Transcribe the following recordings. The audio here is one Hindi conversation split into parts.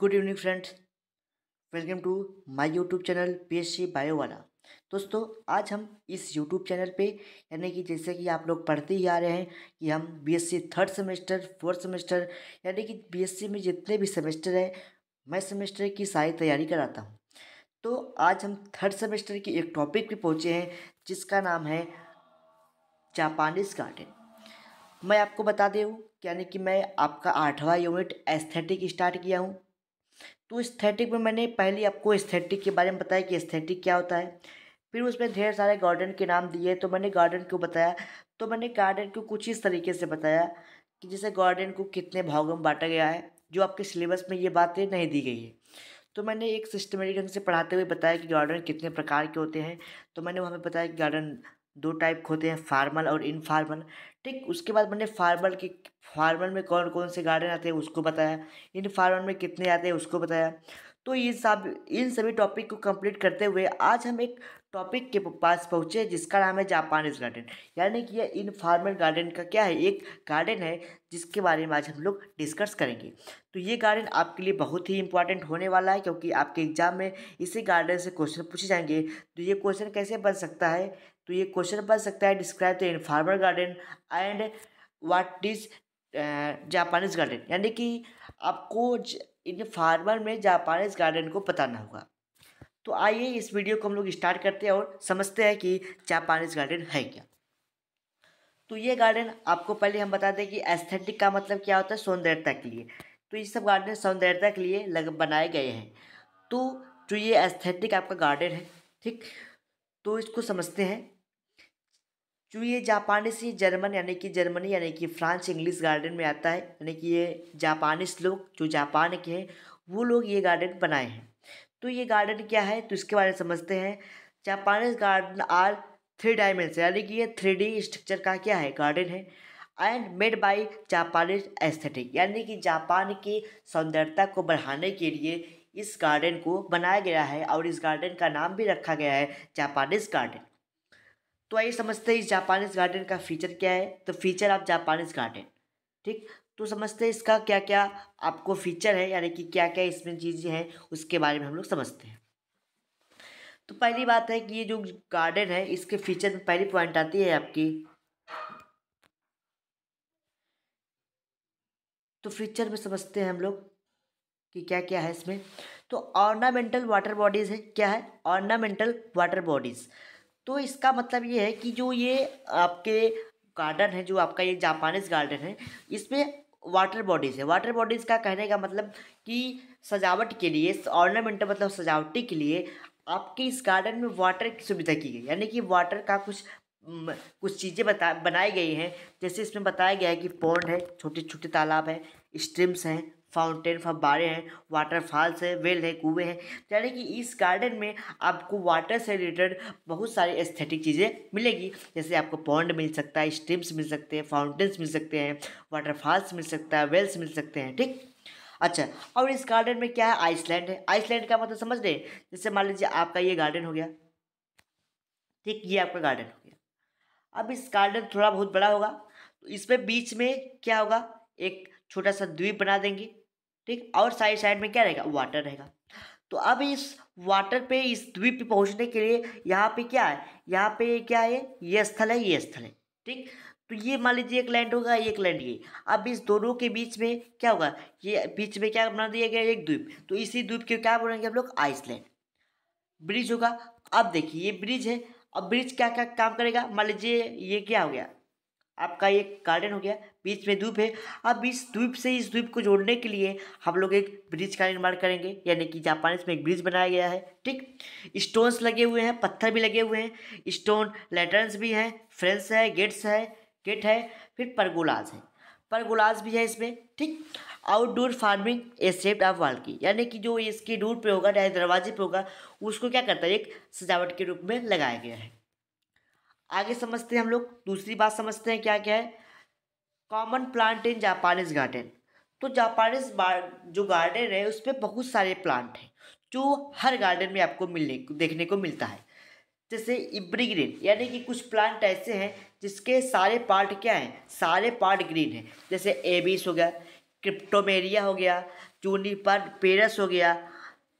Good evening friends. Welcome to my YouTube channel PSC bio वाला। दोस्तों, आज हम इस यूट्यूब चैनल पे यानी कि जैसे कि आप लोग पढ़ते ही आ रहे हैं कि हम BSc third semester fourth semester यानी कि बीएससी में जितने भी सेमेस्टर हैं मैं सेमेस्टर की सारी तैयारी कराता हूँ। तो आज हम थर्ड सेमेस्टर की एक टॉपिक पे पहुँचे हैं जिसका नाम है जापानीज गार्डन। मैं आपको बता दूँ यानी कि मैं आपका 8वां यूनिट एस्थेटिक स्टार्ट किया हूँ। तो एस्थेटिक में मैंने पहले आपको एस्थेटिक के बारे में बताया कि एस्थेटिक क्या होता है। फिर उसमें ढेर सारे गार्डन के नाम दिए तो मैंने गार्डन को बताया। तो मैंने गार्डन को कुछ इस तरीके से बताया कि जैसे गार्डन को कितने भागों में बांटा गया है, जो आपके सिलेबस में ये बातें नहीं दी गई है। तो मैंने एक सिस्टमेटिक ढंग से पढ़ाते हुए बताया कि गार्डन कितने प्रकार के होते हैं। तो मैंने वहाँ पे बताया कि गार्डन दो टाइप के होते हैं, फार्मल और इनफार्मल। ठीक, उसके बाद मैंने फार्मल में कौन कौन से गार्डन आते हैं उसको बताया, इनफार्मल में कितने आते हैं उसको बताया। तो इन सभी टॉपिक को कंप्लीट करते हुए आज हम एक टॉपिक के पास पहुँचे जिसका नाम है जापानीज गार्डन। यानी कि यह इनफार्मल गार्डन का क्या है, एक गार्डन है जिसके बारे में आज हम लोग डिस्कस करेंगे। तो ये गार्डन आपके लिए बहुत ही इंपॉर्टेंट होने वाला है क्योंकि आपके एग्जाम में इसी गार्डन से क्वेश्चन पूछे जाएंगे। तो ये क्वेश्चन कैसे बन सकता है, तो ये क्वेश्चन बन सकता है describe the informal garden and what is Japanese garden. यानी कि आपको इनफार्मल में जापानीज गार्डन को बताना होगा। तो आइए इस वीडियो को हम लोग स्टार्ट करते हैं और समझते हैं कि जापानीज गार्डन है क्या। तो ये गार्डन आपको पहले हम बता दें कि एस्थेटिक का मतलब क्या होता है, सौंदर्यता के लिए। तो ये सब गार्डन सौंदर्यता के लिए बनाए गए हैं। तो जो ये एस्थेटिक आपका गार्डन है, ठीक, तो इसको समझते हैं। जो ये जापानी से जर्मन यानी कि जर्मनी यानी कि फ्रांस इंग्लिश गार्डन में आता है। यानी कि ये जापानीज लोग जो जापान के हैं वो लोग ये गार्डन बनाए हैं। तो ये गार्डन क्या है तो इसके बारे में समझते हैं। Japanese garden are three dimension यानी कि ये 3D स्ट्रक्चर का क्या है, गार्डन है। And made by Japanese aesthetic यानी कि जापान की सौंदर्यता को बढ़ाने के लिए इस गार्डन को बनाया गया है और इस गार्डन का नाम भी रखा गया है जापानीज गार्डन। तो आइए समझते हैं इस जापानीज गार्डन का फीचर क्या है। तो फीचर ऑफ जापानीज गार्डन, ठीक, तो समझते हैं इसका क्या क्या आपको फीचर है यानी कि क्या क्या इसमें चीज़ें हैं उसके बारे में हम लोग समझते हैं। तो पहली बात है कि ये जो गार्डन है इसके फीचर में पहली पॉइंट आती है आपकी, तो फीचर में समझते हैं हम लोग कि क्या क्या है इसमें। तो ऑर्नामेंटल वाटर बॉडीज़ है, क्या है ऑर्नामेंटल वाटर बॉडीज़। तो इसका मतलब ये है कि जो ये आपके गार्डन है, जो आपका ये जापानीज गार्डन है, इसमें वाटर बॉडीज़ है। वाटर बॉडीज़ का कहने का मतलब कि सजावट के लिए, ऑर्नामेंटल मतलब सजावटी के लिए आपके इस गार्डन में वाटर की सुविधा की गई। यानी कि वाटर का कुछ चीज़ें बनाई गई हैं। जैसे इसमें बताया गया है कि पॉन्ड है, छोटे छोटे तालाब हैं, स्ट्रीम्स हैं, फाउंटेन फव्वारे हैं, वाटरफॉल्स है, वेल है, कुएं हैं। यानी कि इस गार्डन में आपको वाटर से रिलेटेड बहुत सारी एस्थेटिक चीज़ें मिलेगी। जैसे आपको पॉन्ड मिल सकता है, स्ट्रीम्स मिल सकते हैं, फाउंटेन्स मिल सकते हैं, वाटरफॉल्स मिल सकता है, वेल्स मिल सकते हैं, ठीक। अच्छा, और इस गार्डन में क्या है, आइसलैंड है। आइसलैंड का मतलब समझ रहे हैं, जैसे मान लीजिए आपका ये गार्डन हो गया, ठीक, ये आपका गार्डन हो गया। अब इस गार्डन थोड़ा बहुत बड़ा होगा तो इसमें बीच में क्या होगा, एक छोटा सा द्वीप बना देंगे, ठीक, और साइड साइड में क्या रहेगा, वाटर रहेगा। तो अब इस वाटर पे, इस द्वीप पे पहुंचने के लिए यहाँ पे क्या है, यहाँ पे क्या है, ये स्थल है, ये स्थल है, ठीक। तो ये मान लीजिए एक लैंड होगा, एक लैंड ये। अब इस दोनों के बीच में क्या होगा, ये बीच में क्या बना दिया गया, एक द्वीप। तो इसी द्वीप के क्या बोलेंगे हम लोग, आइसलैंड। ब्रिज होगा। अब देखिए ये ब्रिज है। अब ब्रिज क्या क्या काम करेगा, मान लीजिए ये क्या हो गया, आपका ये गार्डन हो गया, बीच में द्वीप है। अब इस द्वीप से इस द्वीप को जोड़ने के लिए हम लोग एक ब्रिज का निर्माण करेंगे। यानी कि जापानीज में एक ब्रिज बनाया गया है, ठीक। स्टोन्स लगे हुए हैं, पत्थर भी लगे हुए हैं, स्टोन लैटर्न्स भी हैं, फ्रेंस है, गेट है, फिर परगोलाज है, परगोलाज भी है इसमें, ठीक। Outdoor farming A shaped of wall की, यानी कि जो इसके डोर पे होगा चाहे दरवाजे पे होगा उसको क्या करता है, एक सजावट के रूप में लगाया गया है। आगे समझते हैं हम लोग, दूसरी बात समझते हैं क्या क्या है, common plant in Japanese garden. तो जापानीज जो गार्डन है उसमें बहुत सारे प्लांट हैं जो हर गार्डन में आपको देखने को मिलता है। जैसे इब्रीग्रीन, यानी कि कुछ प्लांट ऐसे हैं जिसके सारे पार्ट क्या हैं, सारे पार्ट ग्रीन हैं। जैसे एबिस हो गया, क्रिप्टोमेरिया हो गया, जूनिपर पेरस हो गया,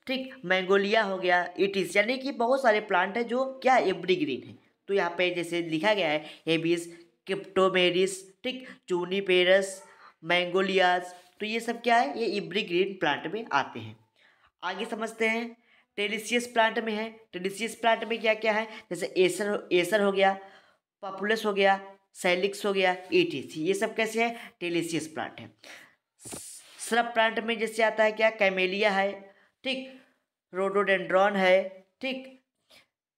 ठीक, मैंगोलिया हो गया, इटिस, यानी कि बहुत सारे प्लांट है जो क्या एवरग्रीन है। तो यहाँ पे जैसे लिखा गया है एबिस, क्रिप्टोमेरिस, ठीक, जूनिपेरस, मैंगोलियाज, तो ये सब क्या है, ये एवरग्रीन प्लांट में आते हैं। आगे समझते हैं टेलिसियस प्लांट में है। टेलिसियस प्लांट में क्या क्या है, जैसे एसर एसर हो गया, पॉपुलस हो गया, सैलिक्स हो गया, एटीसी, ये सब कैसे है, टेलिसियस प्लांट है। श्रब प्लांट में जैसे आता है क्या, कैमेलिया है, ठीक, रोडोडेंड्रॉन है, ठीक,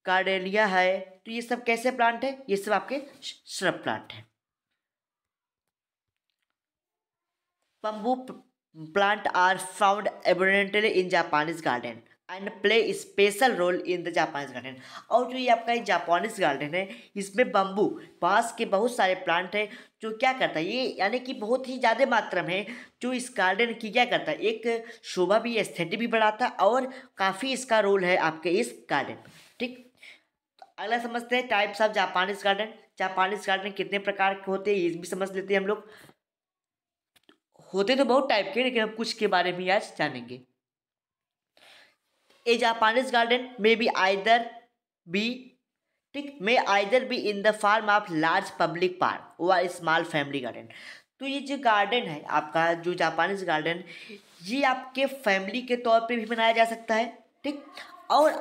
कार्डेलिया है, तो ये सब कैसे प्लांट है, ये सब आपके श्रब प्लांट है। Bamboo plant are found abundantly in Japanese garden and play special role in the Japanese garden. और जो ये आपका ये जापानीज गार्डन है, इसमें बम्बू बांस के बहुत सारे प्लांट है जो क्या करता है, ये यानी कि बहुत ही ज़्यादा मात्रा में जो इस गार्डन की क्या करता है, एक शोभा भी, एस्थेटिक भी बढ़ाता है और काफ़ी इसका रोल है आपके इस गार्डन में, ठीक। अगला समझते हैं types of Japanese garden. Japanese garden कितने प्रकार के होते हैं ये भी समझ लेते हैं हम लोग। होते तो बहुत टाइप के, लेकिन हम कुछ के बारे में आज जानेंगे। ए जापानीज गार्डन में बी आइदर बी, ठीक, में either be in the form of large public park और स्मॉल फैमिली गार्डन। तो ये जो गार्डन है आपका, जो जापानीज गार्डन, ये आपके फैमिली के तौर पे भी बनाया जा सकता है, ठीक, और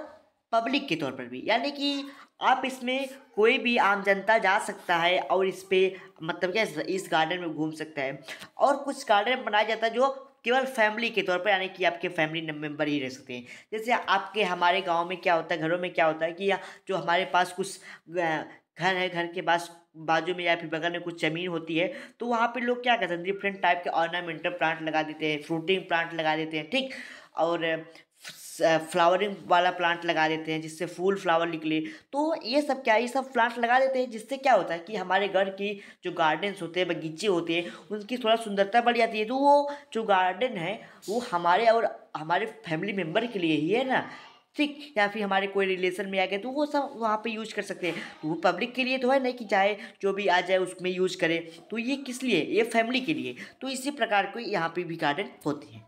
पब्लिक के तौर पर भी, यानी कि आप इसमें कोई भी आम जनता जा सकता है और इस पे मतलब क्या इस गार्डन में घूम सकता है। और कुछ गार्डन बनाया जाता है जो केवल फैमिली के तौर पर, यानी कि आपके फैमिली मेम्बर ही रह सकते हैं। जैसे आपके हमारे गांव में क्या होता है, घरों में क्या होता है कि जो हमारे पास कुछ घर है, घर के पास बाजू में या फिर बगल में कुछ ज़मीन होती है, तो वहाँ पे लोग क्या करते हैं, डिफरेंट टाइप के ऑर्नामेंटल प्लांट लगा देते हैं, फ्रूटिंग प्लांट लगा देते हैं, ठीक, और फ्लावरिंग वाला प्लांट लगा देते हैं जिससे फूल फ्लावर निकले। तो ये सब क्या है, ये सब प्लांट लगा देते हैं जिससे क्या होता है कि हमारे घर की जो गार्डन्स होते हैं, बगीचे होते हैं, उनकी थोड़ा सुंदरता बढ़ जाती है। तो वो जो गार्डन है वो हमारे और हमारे फैमिली मेम्बर के लिए ही है ना, ठीक, या फिर हमारे कोई रिलेशन में आ गए तो वो सब वहाँ पे यूज कर सकते हैं। तो वो पब्लिक के लिए तो है नहीं कि चाहे जो भी आ जाए उसमें यूज करे, तो ये किस लिए, ये फैमिली के लिए। तो इसी प्रकार के यहाँ पे भी गार्डन होती हैं।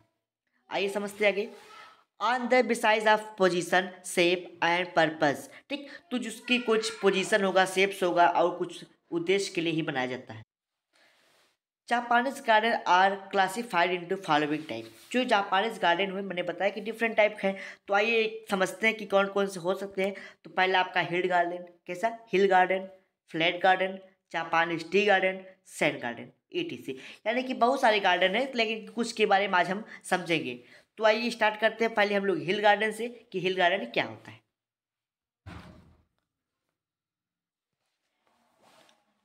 आइए समझते आगे। On the besides of position, shape and purpose, ठीक, तो जिसकी कुछ पोजीशन होगा, शेप्स होगा और कुछ उद्देश्य के लिए ही बनाया जाता है। Japanese garden are classified into following type. जो जापानीज गार्डन हुए मैंने बताया कि डिफरेंट टाइप हैं, तो आइए समझते हैं कि कौन कौन से हो सकते हैं। तो पहला आपका हिल गार्डन, कैसा, hill garden, flat garden, Japanese tea garden, sand garden, ETC, यानी कि बहुत सारे गार्डन है, लेकिन कुछ के बारे में आज हम समझेंगे। तो आइए स्टार्ट करते हैं पहले हम लोग हिल गार्डन से कि हिल गार्डन क्या होता है।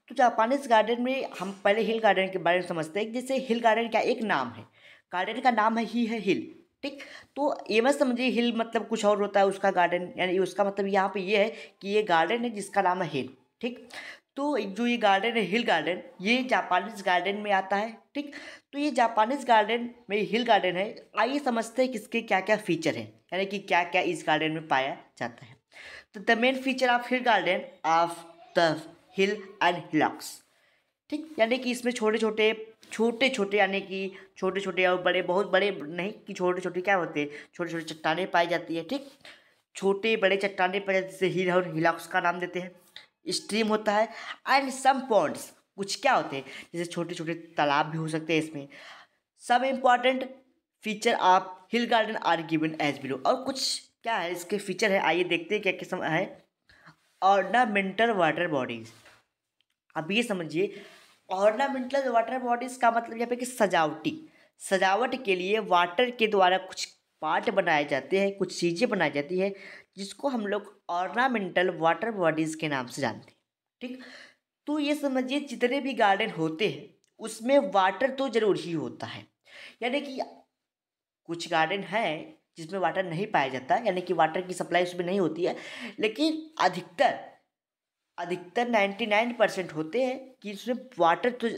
तो जापानीज गार्डन में हम पहले हिल गार्डन के बारे में समझते हैं। जैसे हिल गार्डन क्या एक नाम है, गार्डन का नाम है हिल, ठीक। तो ये मत समझिए हिल मतलब कुछ और होता है उसका गार्डन, यानी उसका मतलब यहाँ पे ये है कि ये गार्डन है जिसका नाम है हिल, ठीक। तो जो ये गार्डन है हिल गार्डन, ये जापानीज गार्डन में आता है, ठीक। तो ये जापानीज गार्डन में हिल गार्डन है। आइए समझते हैं कि इसके क्या क्या फीचर हैं, यानी कि क्या क्या इस गार्डन में पाया जाता है। तो the main feature of hill garden of the hill and hillocks, ठीक, यानी कि इसमें छोटे छोटे यानी कि छोटे छोटे और बड़े, बहुत बड़े नहीं कि छोटे छोटे क्या होते हैं, छोटे छोटे चट्टानें पाई जाती है, ठीक, छोटे बड़े चट्टानें पाई जाती है, जिसे हिल और हिलॉक्स का नाम देते हैं। स्ट्रीम होता है एंड सम पॉन्ड्स, कुछ क्या होते हैं जैसे छोटे छोटे तालाब भी हो सकते हैं इसमें। सब important feature of hill garden are given as below. और कुछ क्या है इसके फीचर है, आइए देखते हैं क्या किस्म है। ऑर्नामेंटल वाटर बॉडीज, अब ये समझिए ऑर्नामेंटल वाटर बॉडीज का मतलब यहाँ पे कि सजावट के लिए वाटर के द्वारा कुछ पार्ट बनाए जाते हैं, कुछ चीज़ें बनाई जाती है जिसको हम लोग ऑर्नामेंटल वाटर बॉडीज के नाम से जानते हैं, ठीक। तो ये समझिए जितने भी गार्डन होते हैं उसमें वाटर तो जरूर ही होता है, यानी कि कुछ गार्डन है जिसमें वाटर नहीं पाया जाता, यानी कि वाटर की सप्लाई उसमें नहीं होती है, लेकिन अधिकतर 99% होते हैं कि उसमें वाटर तो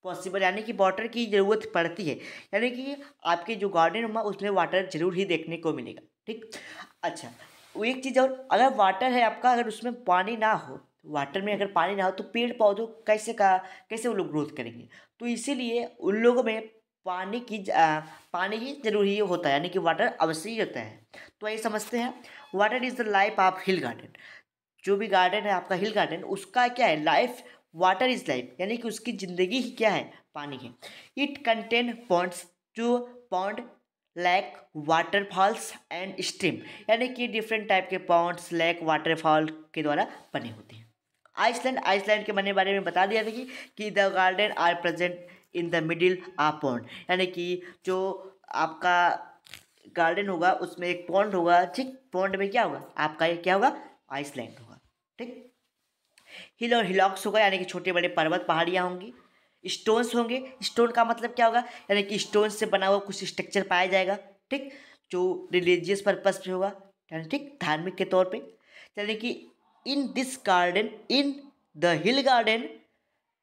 पॉसिबल, यानी कि वाटर की ज़रूरत पड़ती है, यानी कि आपके जो गार्डन होगा उसमें वाटर जरूर ही देखने को मिलेगा, ठीक। अच्छा, वो एक चीज़ और, अगर वाटर है आपका, अगर उसमें पानी ना हो, वाटर में अगर पानी ना हो तो पेड़ पौधों कैसे वो लोग ग्रोथ करेंगे। तो इसीलिए उन लोगों में पानी ही जरूरी होता है, यानी कि वाटर आवश्यक होता है। तो ये समझते हैं, water is the life of hill garden. जो भी गार्डन है आपका हिल गार्डन, उसका क्या है लाइफ, वाटर इज लाइफ, यानी कि उसकी ज़िंदगी ही क्या है, पानी है। इट कंटेन पॉन्ड्स, जो pond lake waterfalls and stream, यानी कि डिफरेंट टाइप के पॉन्ड्स लेक वाटरफॉल के द्वारा बने होते हैं। आइसलैंड के बनने बारे में बता दिया था कि the garden are present in the middle of pond, यानी कि जो आपका गार्डन होगा उसमें एक पॉन्ड होगा, ठीक। पॉन्ड में क्या होगा आपका, ये क्या होगा, आइसलैंड होगा, ठीक। हिल और हिलॉक्स होगा, यानी कि छोटे बड़े पर्वत पहाड़ियाँ होंगी। स्टोन्स होंगे, स्टोन का मतलब क्या होगा, यानी कि स्टोन से बना हुआ कुछ स्ट्रक्चर पाया जाएगा, ठीक, जो रिलीजियस पर्पज पे होगा, यानी ठीक धार्मिक के तौर पे। यानी कि in this garden, in the hill garden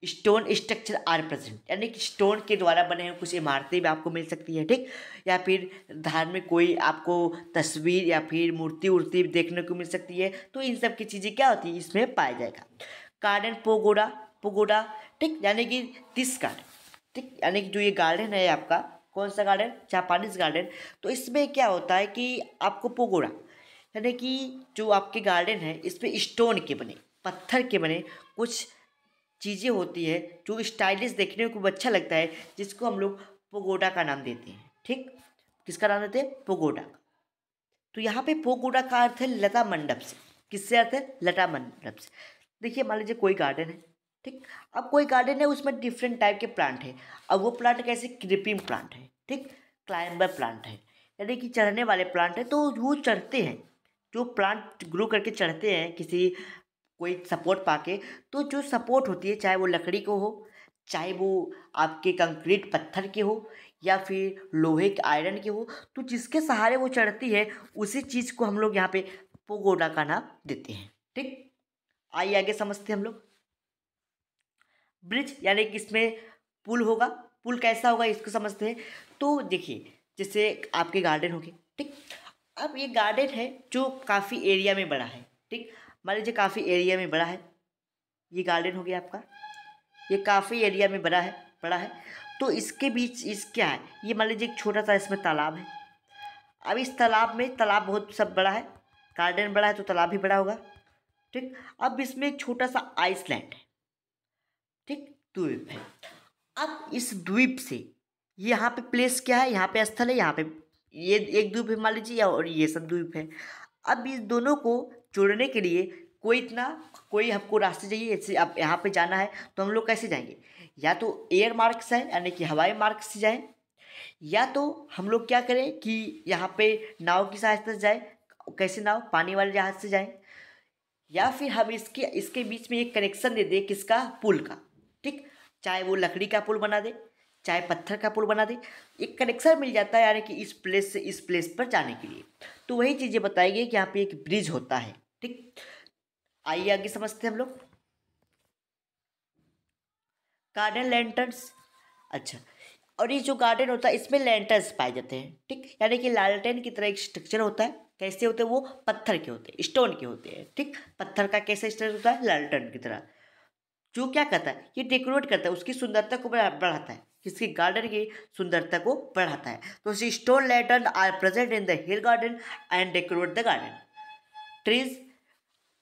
stone structure are present, यानी कि स्टोन के द्वारा बने हुए कुछ इमारतें भी आपको मिल सकती है, ठीक। या फिर धार्मिक कोई आपको तस्वीर या फिर मूर्ति उर्ति देखने को मिल सकती है। तो इन सब की चीज़ें क्या होती है इसमें पाया जाएगा। गार्डन पोगोडा, पोगोडा, ठीक, यानी कि दिस गार्डन, ठीक, यानी कि जो ये गार्डन है आपका, कौन सा गार्डन, जापानीज गार्डन। तो इसमें क्या होता है कि आपको पोगोडा, यानी कि जो आपके गार्डन है इसमें स्टोन के बने, पत्थर के बने कुछ चीज़ें होती है जो स्टाइलिश देखने को अच्छा लगता है, जिसको हम लोग पोगोडा का नाम देते हैं, ठीक। किसका नाम देते हैं, पोगोडा का। तो यहाँ पे पोगोडा का अर्थ है लता मंडप से। किससे अर्थ है, लता मंडप से। देखिए मान लीजिए कोई गार्डन है, ठीक। अब कोई गार्डन है उसमें डिफरेंट टाइप के प्लांट है। अब वो प्लांट कैसे, क्रीपिंग प्लांट है, ठीक, क्लाइंबर प्लांट है, यानी कि चढ़ने वाले प्लांट है। तो वो चढ़ते हैं, जो प्लांट ग्रो करके चढ़ते हैं किसी कोई सपोर्ट पाके, तो जो सपोर्ट होती है चाहे वो लकड़ी को हो, चाहे वो आपके कंक्रीट पत्थर के हो, या फिर लोहे के आयरन के हो, तो जिसके सहारे वो चढ़ती है उसी चीज़ को हम लोग यहाँ पे पोगोडा का नाम देते हैं, ठीक। आइए आगे समझते हैं हम लोग। ब्रिज, यानी कि इसमें पुल होगा। पुल कैसा होगा इसको समझते हैं। तो देखिए जैसे आपके गार्डन हो गए, ठीक। अब ये गार्डन है जो काफ़ी एरिया में बड़ा है, ठीक। मान लीजिए काफ़ी एरिया में बड़ा है, ये गार्डन हो गया आपका, ये काफ़ी एरिया में बड़ा है। तो इसके बीच इस क्या है, ये मान लीजिए एक छोटा सा इसमें तालाब है। अब इस तालाब में, तालाब बहुत सब बड़ा है, गार्डन बड़ा है तो तालाब भी बड़ा होगा, ठीक। अब इसमें एक छोटा सा आइसलैंड है, ठीक, द्वीप है। अब इस द्वीप से यहाँ पे प्लेस क्या है, यहाँ पे स्थल है, यहाँ पे ये एक द्वीप है मान लीजिए, और ये सब द्वीप है। अब इस दोनों को जोड़ने के लिए कोई हमको रास्ते चाहिए। जैसे अब यहाँ पे जाना है तो हम लोग कैसे जाएंगे, या तो एयर मार्ग से यानी कि हवाई मार्ग से जाएं, या तो हम लोग क्या करें कि यहाँ पे नाव की सहायता से जाएं। कैसे नाव, पानी वाले जहाज से जाएं, या फिर हम इसके बीच में एक कनेक्शन दे दें, किसका, पुल का, ठीक। चाहे वो लकड़ी का पुल बना दे, चाहे पत्थर का पुल बना दे, एक कनेक्शन मिल जाता है, यानी कि इस प्लेस से इस प्लेस पर जाने के लिए। तो वही चीज़ें बताई गई कि यहाँ पे एक ब्रिज होता है, ठीक। आइए आगे समझते हैं हम लोग। गार्डन लैंटर्न्स, अच्छा, और ये जो गार्डन होता है इसमें लैंटर्न्स पाए जाते हैं, ठीक, यानी कि लालटेन की तरह एक स्ट्रक्चर होता है। कैसे होते हैं वो, पत्थर के होते हैं, स्टोन के होते हैं, ठीक। पत्थर का कैसे स्ट्रक्चर होता है, लालटेन की तरह। जो क्या करता है, ये डेकोरेट करता है, उसकी सुंदरता को बढ़ाता है, किसकी, गार्डन की सुंदरता को बढ़ाता है। तो stone lantern are present in the hill garden and decorate the garden. Trees,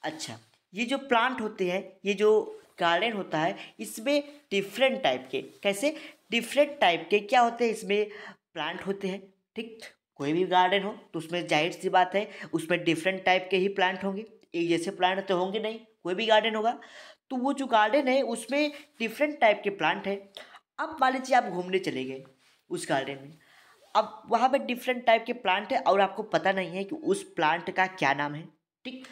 अच्छा, ये जो प्लांट होते हैं, ये जो गार्डन होता है इसमें डिफरेंट टाइप के, कैसे, डिफरेंट टाइप के क्या होते हैं इसमें, प्लांट होते हैं, ठीक। कोई भी गार्डन हो तो उसमें जाहिर सी बात है उसमें डिफरेंट टाइप के ही प्लांट होंगे, एक जैसे प्लांट तो होंगे नहीं, कोई भी गार्डन होगा। तो वो जो गार्डन है उसमें डिफरेंट टाइप के प्लांट है। अब मान लीजिए आप घूमने चले गए उस गार्डन में, अब वहाँ पे डिफरेंट टाइप के प्लांट है और आपको पता नहीं है कि उस प्लांट का क्या नाम है, ठीक।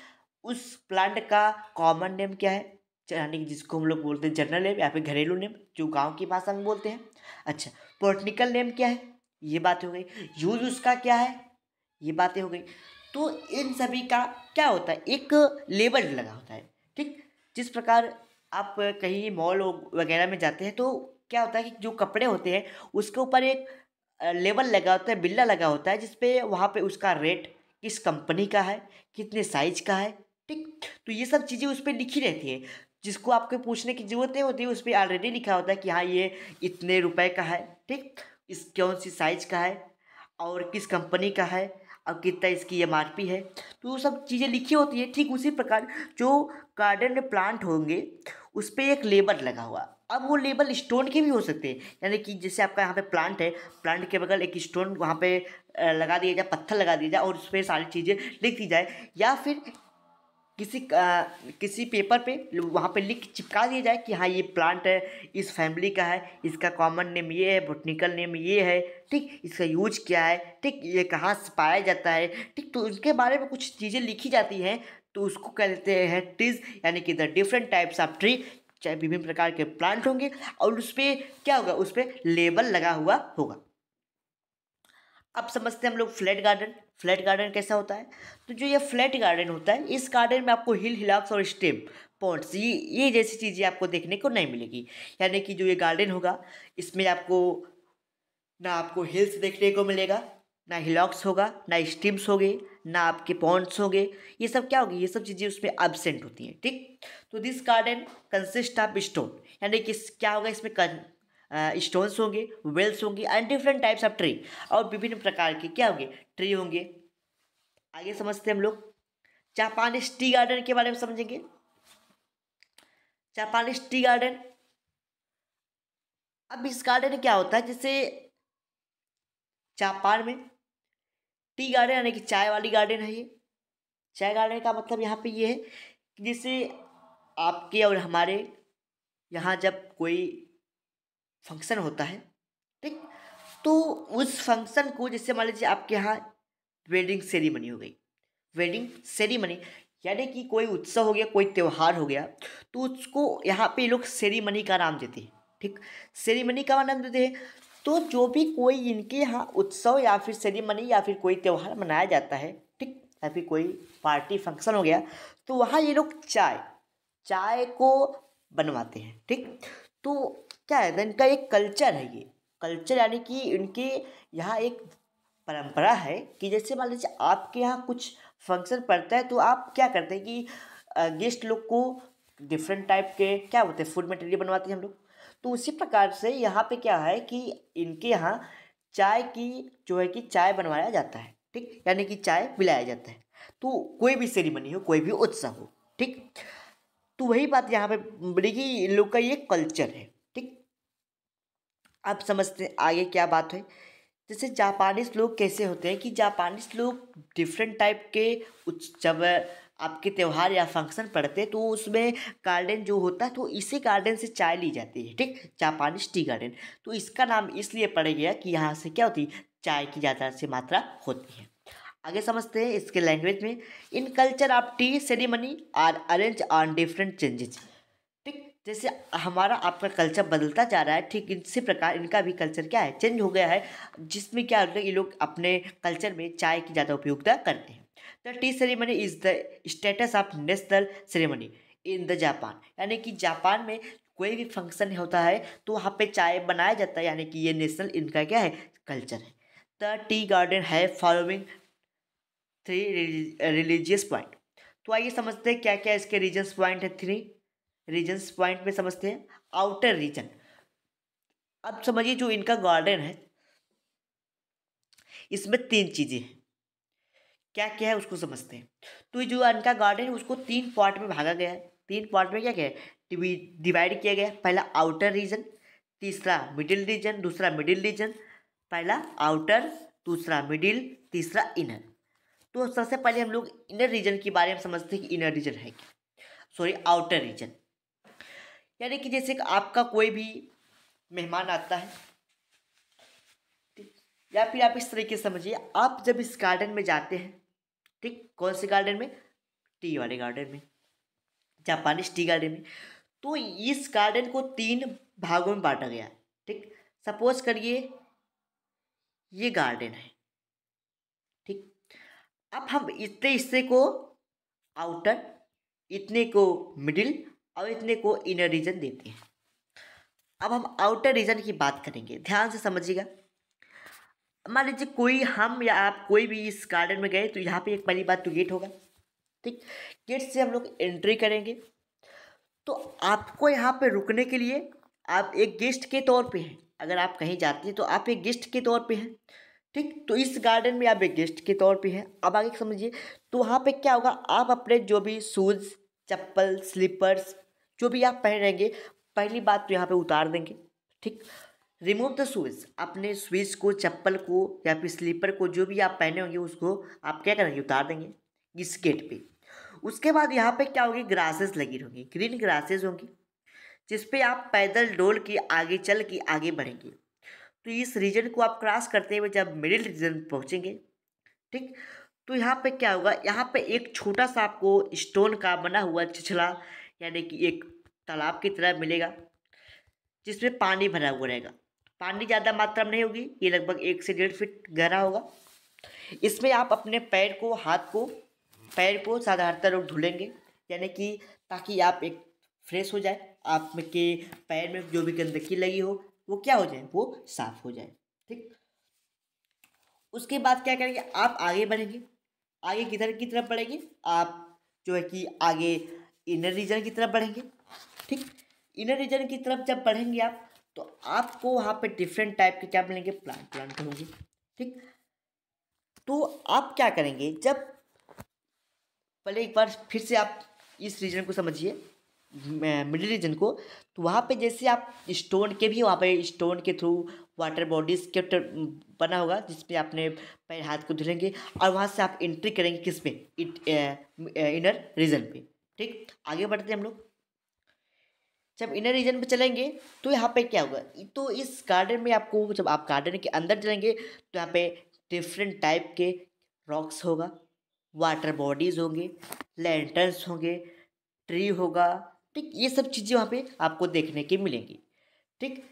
उस प्लांट का कॉमन नेम क्या है, यानी कि जिसको हम लोग बोलते हैं जनरल नेम या फिर घरेलू नेम, जो गांव की भाषा में बोलते हैं। अच्छा, बॉटनिकल नेम क्या है, ये बात हो गई। यूज उसका क्या है, ये बातें हो गई। तो इन सभी का क्या होता है, एक लेबल लगा होता है, ठीक। जिस प्रकार आप कहीं मॉल वगैरह में जाते हैं तो क्या होता है कि जो कपड़े होते हैं उसके ऊपर एक लेबल लगा होता है, बिल्ला लगा होता है, जिसपे वहाँ पे उसका रेट, किस कंपनी का है, कितने साइज का है, ठीक। तो ये सब चीज़ें उस पर लिखी रहती है, जिसको आपको पूछने की जरूरत नहीं होती है, उस पर ऑलरेडी लिखा होता है कि हाँ ये इतने रुपए का है, ठीक। इस कौन सी साइज का है और किस कंपनी का है और कितना इसकी एमआरपी है, तो वो सब चीज़ें लिखी होती है। ठीक उसी प्रकार जो गार्डन में प्लांट होंगे उस पर एक लेबल लगा हुआ। अब वो लेबल स्टोन के भी हो सकते हैं, यानी कि जैसे आपका यहाँ पे प्लांट है, प्लांट के बगल एक स्टोन वहाँ पे लगा दिया जाए, पत्थर लगा दिया जाए और उस पर सारी चीज़ें लिख दी जाए, या फिर किसी पेपर पे वहाँ पे लिख चिपका दिया जाए कि हाँ ये प्लांट है, इस फैमिली का है, इसका कॉमन नेम ये है, बोटनिकल नेम ये है, ठीक, इसका यूज क्या है, ठीक, ये कहाँ से पाया जाता है, ठीक, तो उसके बारे में कुछ चीज़ें लिखी जाती हैं, तो उसको कहते हैं ट्रीज, यानी कि the different types of tree, चाहे विभिन्न प्रकार के प्लांट होंगे और उस पर क्या होगा, उस पर लेबल लगा हुआ होगा। अब समझते हैं हम लोग फ्लैट गार्डन। फ्लैट गार्डन कैसा होता है, तो जो ये फ्लैट गार्डन होता है, इस गार्डन में आपको हिल हिलाक्स और स्टेम पॉइंट्स ये जैसी चीज़ें आपको देखने को नहीं मिलेगी। यानी कि जो ये गार्डन होगा इसमें आपको ना आपको हिल्स देखने को मिलेगा, ना हिलॉक्स होगा, ना स्ट्रीम्स होंगे, ना आपके पॉन्ड्स होंगे, ये सब क्या होगी, ये सब चीज़ें उसमें एब्सेंट होती हैं। ठीक, तो this garden consist of stone, यानी कि क्या होगा इसमें स्टोन्स होंगे, वेल्स होंगी and different types of tree, और विभिन्न प्रकार के क्या होंगे, ट्री होंगे। आगे समझते हैं हम लोग जापानीज टी गार्डन के बारे में समझेंगे। जापानीज टी गार्डन, अब इस गार्डन में क्या होता है, जैसे जापान में टी गार्डन यानी कि चाय वाली गार्डन है ये। चाय गार्डन का मतलब यहाँ पे ये है कि जैसे आपके और हमारे यहाँ जब कोई फंक्शन होता है, ठीक, तो उस फंक्शन को जैसे मान लीजिए आपके यहाँ वेडिंग सेरेमनी हो गई, वेडिंग सेरेमनी यानी कि कोई उत्सव हो गया, कोई त्यौहार हो गया, तो उसको यहाँ पे लोग सेरेमनी का नाम देते हैं। ठीक, सेरेमनी का नाम देते हैं। तो जो भी कोई इनके यहाँ उत्सव या फिर सेरेमनी या फिर कोई त्यौहार मनाया जाता है, ठीक, या फिर कोई पार्टी फंक्शन हो गया, तो वहाँ ये लोग चाय चाय को बनवाते हैं। ठीक, तो क्या है, इनका एक कल्चर है, ये कल्चर यानी कि इनके यहाँ एक परंपरा है कि जैसे मान लीजिए आपके यहाँ कुछ फंक्शन पड़ता है, तो आप क्या करते हैं कि गेस्ट लोग को डिफरेंट टाइप के क्या होते हैं, फूड मटेरियल बनवाते हैं हम लोग। तो उसी प्रकार से यहाँ पे क्या है कि इनके यहाँ चाय की जो है कि चाय बनवाया जाता है। ठीक, यानी कि चाय पिलाया जाता है, तो कोई भी सेरेमनी हो, कोई भी उत्सव हो। ठीक, तो वही बात यहाँ पे बड़ी कि इन लोग का ये कल्चर है। ठीक, अब समझते हैं आगे क्या बात है। जैसे जापानीज लोग कैसे होते हैं कि जापानीज लोग डिफरेंट टाइप के जब आपके त्यौहार या फंक्शन पड़ते हैं, तो उसमें गार्डन जो होता है, तो इसी गार्डन से चाय ली जाती है। ठीक, जापानीज टी गार्डन, तो इसका नाम इसलिए पड़ गया कि यहाँ से क्या होती है, चाय की ज़्यादा से मात्रा होती है। आगे समझते हैं इसके लैंग्वेज में। In culture of tea ceremony are arrange on different changes. ठीक, जैसे हमारा आपका कल्चर बदलता जा रहा है, ठीक इसी प्रकार इनका भी कल्चर क्या है, चेंज हो गया है, जिसमें क्या होता है, ये लोग अपने कल्चर में चाय की ज़्यादा उपयोगिता करते हैं। The T ceremony is the status of national ceremony in the Japan, यानी कि जापान में कोई भी फंक्शन होता है तो वहाँ पे चाय बनाया जाता है, यानी कि ये नेशनल इनका क्या है, कल्चर है। द टी गार्डन है फॉलोइंग 3 रिलीजियस पॉइंट। तो आइए समझते हैं क्या क्या इसके रीजन्स पॉइंट है। 3 रीजन्स पॉइंट में समझते हैं। आउटर रीजन, अब समझिए जो इनका गार्डन है इसमें 3 चीजें हैं, क्या क्या है उसको समझते हैं। तो जो इनका गार्डन है उसको 3 पार्ट में भागा गया है। 3 पार्ट में क्या क्या है, डिवाइड किया गया है। पहला आउटर रीजन, तीसरा मिडिल रीजन, दूसरा मिडिल रीजन। पहला आउटर, दूसरा मिडिल, तीसरा इनर। तो सबसे पहले हम लोग इनर रीजन के बारे में समझते हैं कि इनर रीजन है क्या, सॉरी आउटर रीजन। यानी कि जैसे कि आपका कोई भी मेहमान आता है, ठीक, या फिर आप इस तरीके से समझिए, आप जब इस गार्डन में जाते हैं, ठीक, कौन से गार्डन में, टी वाले गार्डन में, जापानीज टी गार्डन में, तो इस गार्डन को 3 भागों में बांटा गया है। ठीक, सपोज करिए ये गार्डन है। ठीक, अब हम इतने हिस्से को आउटर, इतने को मिडिल और इतने को इनर रीजन देते हैं। अब हम आउटर रीजन की बात करेंगे, ध्यान से समझिएगा। मान लीजिए कोई हम या आप कोई भी इस गार्डन में गए, तो यहाँ पे एक पहली बात तो गेट होगा। ठीक, गेट से हम लोग एंट्री करेंगे, तो आपको यहाँ पे रुकने के लिए आप एक गेस्ट के तौर पे हैं, अगर आप कहीं जाते हैं तो आप एक गेस्ट के तौर पे हैं, ठीक। तो इस गार्डन में आप एक गेस्ट के तौर पे हैं। अब आगे समझिए, तो वहाँ पे क्या होगा, आप अपने जो भी शूज़, चप्पल, स्लीपर्स जो भी आप पहन रहेंगे, पहली बात तो यहाँ पे उतार देंगे, ठीक। रिमूव द शूज़, अपने शूज़ को, चप्पल को या फिर स्लीपर को, जो भी आप पहने होंगे उसको आप क्या करेंगे, उतार देंगे इस गेट पे। उसके बाद यहाँ पे क्या होगी, ग्रासेस लगी होंगी, ग्रीन ग्रासेस होंगी, जिस पे आप पैदल डोल के आगे चल के आगे बढ़ेंगे। तो इस रीजन को आप क्रॉस करते हुए जब मिडिल रीजन पहुँचेंगे, ठीक, तो यहाँ पे क्या होगा, यहाँ पे एक छोटा सा आपको स्टोन का बना हुआ छिछला यानी कि एक तालाब की तरह मिलेगा, जिसमें पानी भरा हुआ रहेगा। पानी ज़्यादा मात्रा में नहीं होगी, ये लगभग 1 से 1.5 फीट गहरा होगा। इसमें आप अपने पैर को, हाथ को, पैर को साधारणतः लोग धुलेंगे, यानी कि ताकि आप एक फ्रेश हो जाए, आप में के पैर में जो भी गंदगी लगी हो वो क्या हो जाए, वो साफ हो जाए, ठीक। उसके बाद क्या करेंगे, आप आगे बढ़ेंगे। आगे किधर की तरफ बढ़ेंगे, आप जो है कि आगे इनर रीजन की तरफ बढ़ेंगे, ठीक। इनर रीजन की तरफ जब बढ़ेंगे आप, तो आपको वहाँ पे डिफरेंट टाइप के क्या मिलेंगे, प्लांट होंगे, ठीक। तो आप क्या करेंगे, जब पहले एक बार फिर से आप इस रीजन को समझिए, मिडिल रीजन को। तो वहाँ पे जैसे आप स्टोन के भी, वहाँ पे स्टोन के थ्रू वाटर बॉडीज के बना होगा, जिसमें आपने पैर हाथ को धुलेंगे और वहाँ से आप एंट्री करेंगे किस पे, इनर रीजन पे, ठीक। आगे बढ़ते हैं हम लोग। जब इनर रीजन पे चलेंगे तो यहाँ पे क्या होगा, तो इस गार्डन में आपको, जब आप गार्डन के अंदर चलेंगे तो यहाँ पे डिफरेंट टाइप के रॉक्स होगा, वाटर बॉडीज होंगे, लैंटर्न्स होंगे, ट्री होगा, ठीक। ये सब चीज़ें वहाँ पे आपको देखने की मिलेंगी, ठीक।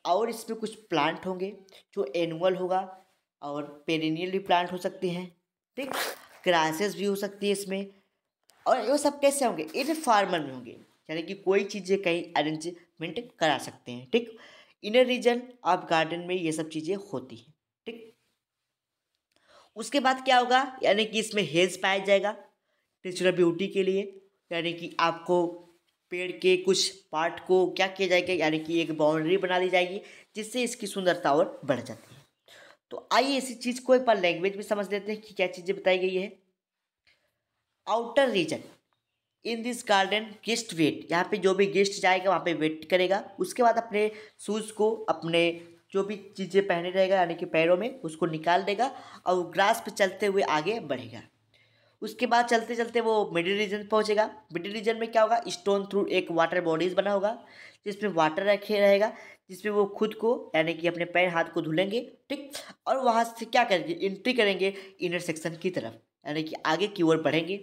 और इसमें कुछ प्लांट होंगे जो एनुअल होगा और पेरिनियल भी प्लांट हो सकते हैं, ठीक। ग्रासेस भी हो सकती है इसमें। और ये सब कैसे होंगे, ये फार्मल में होंगे, यानी कि कोई चीज़ें कहीं अरेंजमेंट करा सकते हैं, ठीक। इनर रीजन ऑफ गार्डन में ये सब चीज़ें होती हैं, ठीक। उसके बाद क्या होगा, यानी कि इसमें हेज पाया जाएगा नेचुरल ब्यूटी के लिए, यानी कि आपको पेड़ के कुछ पार्ट को क्या किया जाएगा, यानी कि एक बाउंड्री बना दी जाएगी, जिससे इसकी सुंदरता और बढ़ जाती है। तो आइए इसी चीज़ को एक बार लैंग्वेज में समझ लेते हैं कि क्या चीज़ें बताई गई है। Outer region in this garden guest wait, यहाँ पे जो भी गेस्ट जाएगा वहाँ पे वेट करेगा। उसके बाद अपने शूज़ को, अपने जो भी चीज़ें पहने रहेगा यानी कि पैरों में, उसको निकाल देगा और ग्रास पे चलते हुए आगे बढ़ेगा। उसके बाद चलते चलते वो मिडिल रीजन पहुंचेगा। मिडिल रीजन में क्या होगा, स्टोन थ्रू एक वाटर बॉडीज बना होगा, जिसमें वाटर रखे रहेगा, जिसमें वो खुद को यानी कि अपने पैर हाथ को धुलेंगे, ठीक। और वहाँ से क्या करेंगे, एंट्री करेंगे इनर सेक्शन की तरफ, यानी कि आगे की ओर बढ़ेंगे।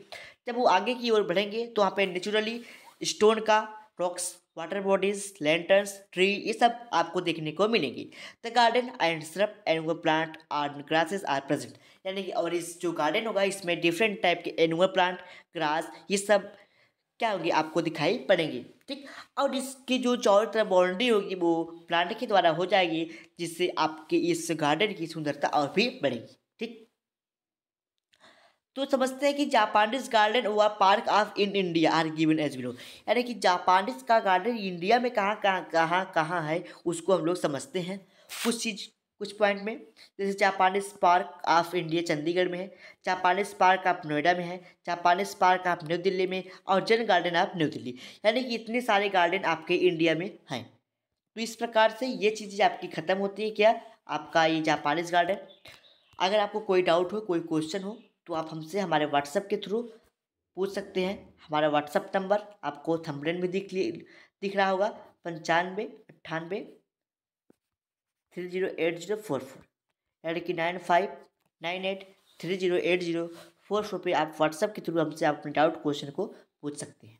जब वो आगे की ओर बढ़ेंगे तो वहाँ पे नेचुरली स्टोन का, rocks, water bodies, lanterns, tree, ये सब आपको देखने को मिलेंगी। The garden and shrub annual plant और ग्रासेस आर प्रेजेंट, यानी कि और इस जो गार्डन होगा इसमें डिफरेंट टाइप के एनुअल प्लांट, ग्रास, ये सब क्या होगी, आपको दिखाई पड़ेंगे, ठीक। और इसकी जो चारों तरफ बाउंड्री होगी वो प्लांट के द्वारा हो जाएगी, जिससे आपके इस गार्डन की सुंदरता और भी बढ़ेगी, ठीक। तो समझते हैं कि जापानीज गार्डन व park of in India are given as below, यानी कि जापानीज का गार्डन इंडिया में कहाँ है उसको हम लोग समझते हैं कुछ चीज़, कुछ पॉइंट में। जैसे Japanese park of India Chandigarh में है, जापानीज पार्क ऑफ नोएडा में है, Japanese park of new Delhi में, और जन गार्डन ऑफ न्यू दिल्ली, यानी कि इतने सारे गार्डन आपके इंडिया में हैं। तो इस प्रकार से ये चीज़ें आपकी ख़त्म होती है, क्या आपका ये जापानीज गार्डन। अगर आपको कोई डाउट हो, कोई क्वेश्चन हो, तो आप हमसे हमारे व्हाट्सएप के थ्रू पूछ सकते हैं। हमारा व्हाट्सएप नंबर आपको थंबनेल में दिख रहा होगा, 9598308044, यानी कि 9598308044 पे आप व्हाट्सएप के थ्रू हमसे आप अपने डाउट क्वेश्चन को पूछ सकते हैं।